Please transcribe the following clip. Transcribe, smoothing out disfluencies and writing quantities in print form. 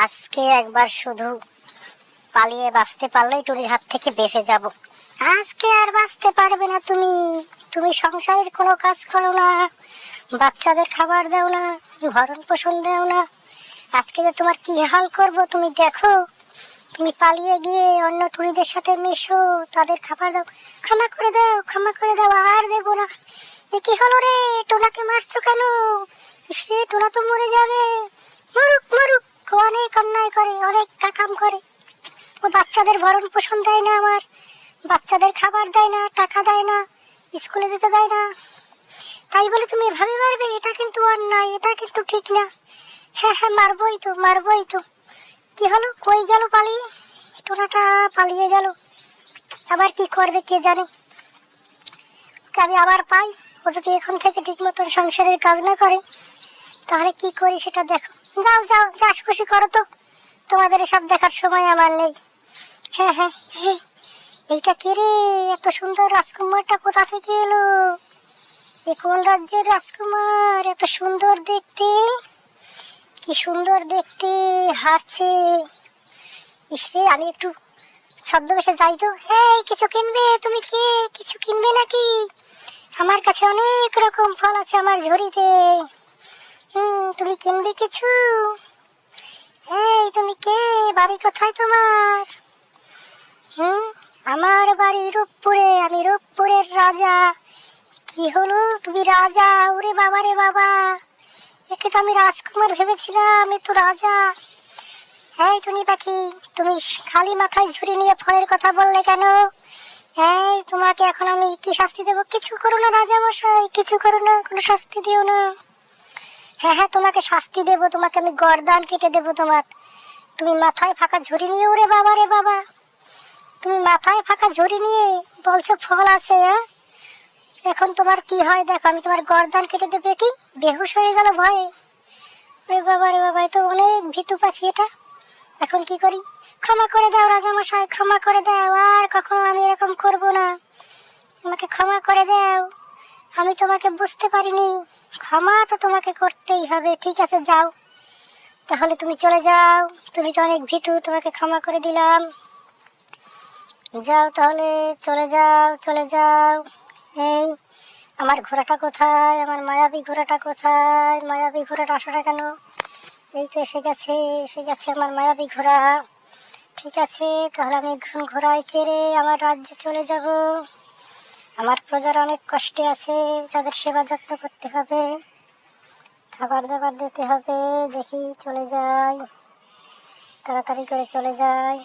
আজকে একবার শুধু পালিয়ে বাঁচতে পারলেই টুনির হাত থেকে বেঁচে যাব। আজকে আর বাঁচতে পারবে না তুমি। তুমি সংসারের কোনো কাজ করো না, বাচ্চাদের খাবার দাও না, ভরণ পোষণ দাও না। আজকে যে তোমার কি হাল করব তুমি দেখো। তুমি পালিয়ে গিয়ে অন্য টুনিদের সাথে মেশো, তাদের খাবার দাও। ক্ষমা করে দাও, ক্ষমা করে দাও, আর দেবো না। এ কি হলো রে? টোনাকে মারছো কেন? সে টোনা তো মরে যাবে। মরুক মরুক, অনেক অন্যায় করে, অনেক কাকাম করে। ও বাচ্চাদের ভরণ পোষণ দেয় না, আমার বাচ্চাদের খাবার দেয় না, টাকা দেয় না, স্কুলে যেতে দেয় না। তাই বলে তুমি এভাবে মারবে? এটা কিন্তু অন্যায়, এটা কিন্তু ঠিক না। হ্যাঁ হ্যাঁ, মারবই তো, মারবই তো। কি হলো? কই গেল পালিয়ে? টোনাটা পালিয়ে গেল। আবার কি করবে কে জানে। ওকে আমি আবার পাই। ও যদি এখন থেকে ঠিক মতন সংসারের কাজ না করে তাহলে কি করি সেটা দেখো। যাও যাও, চাষ খুশি করো তো, তোমাদের এসব দেখার সময় আমার নেই। হ্যাঁ হ্যাঁ, এইটা কে রে? এত সুন্দর রাজকুমারটা কোথা থেকে এলো? এ কোন রাজ্যের রাজকুমার? এত সুন্দর দেখতে, কি সুন্দর দেখতে হারছে। ইসরে, আমি একটু ছদ্মবেশে যাই তো। এই, কিছু কিনবে? তুমি কে? কিছু কিনবে নাকি? আমার কাছে অনেক রকম ফল আছে আমার ঝুড়িতে। তুমি কিনবে কিছু? এই, তুমি কে? বাড়ি কোথায় তোমার? আমার বাড়ি রূপপুরে, আমি রূপপুরের রাজা। কি হলো, তুমি রাজা? ওরে বাবা রে বাবা, একে তো আমি রাজকুমার ভেবেছিলাম, এ তো রাজা। এই টুনি পাখি, তুমি খালি মাথায় ঝুড়ি নিয়ে ফলের কথা বললে কেন? এই, তোমাকে এখন আমি কি শাস্তি দেবো? কিছু করো না রাজা মশাই, কিছু করো না, কোনো শাস্তি দিও না। হ্যাঁ হ্যাঁ, তোমাকে শাস্তি দেবো, তোমাকে আমি গর্দান কেটে দেবো তোমার। তুমি মাথায় ফাঁকা ঝুড়ি নিয়ে, ওরে বাবা রে বাবা, তুমি মাথায় ফাঁকা ঝুড়ি নিয়ে বলছো ফল আছে? হ্যাঁ, এখন তোমার কি হয় দেখো, আমি তোমার গর্দান কেটে দেবে। কি বেহুশ হয়ে গেল ভয়ে? রে বাবা রে বাবা, এ তো অনেক ভীতু পাখি এটা। এখন কি করি? ক্ষমা করে দাও রাজামশাই, ক্ষমা করে দাও, আর কখনো আমি এরকম করব না। আমাকে ক্ষমা করে দাও, আমি তোমাকে বুঝতে পারিনি। ক্ষমা তো তোমাকে করতেই হবে। ঠিক আছে, যাও তাহলে, তুমি চলে যাও। তুমি তো অনেক ভীতু, তোমাকে ক্ষমা করে দিলাম। যাও তাহলে, চলে যাও, চলে যাও। এই, আমার ঘোড়াটা কোথায়? আমার মায়াবী ঘোড়াটা কোথায়? মায়াবী ঘোড়াটা আসো না কেন? এই তো এসে গেছে, এসে গেছে আমার মায়াবী ঘোড়া। ঠিক আছে, তাহলে আমি ঘোড়ায় চেড়ে আমার রাজ্যে চলে যাব। আমার প্রজারা অনেক কষ্টে আছে, তাদের সেবা যত্ন করতে হবে, খাবার দাবার দিতে হবে। দেখি, চলে যাই, তাড়াতাড়ি করে চলে যাই।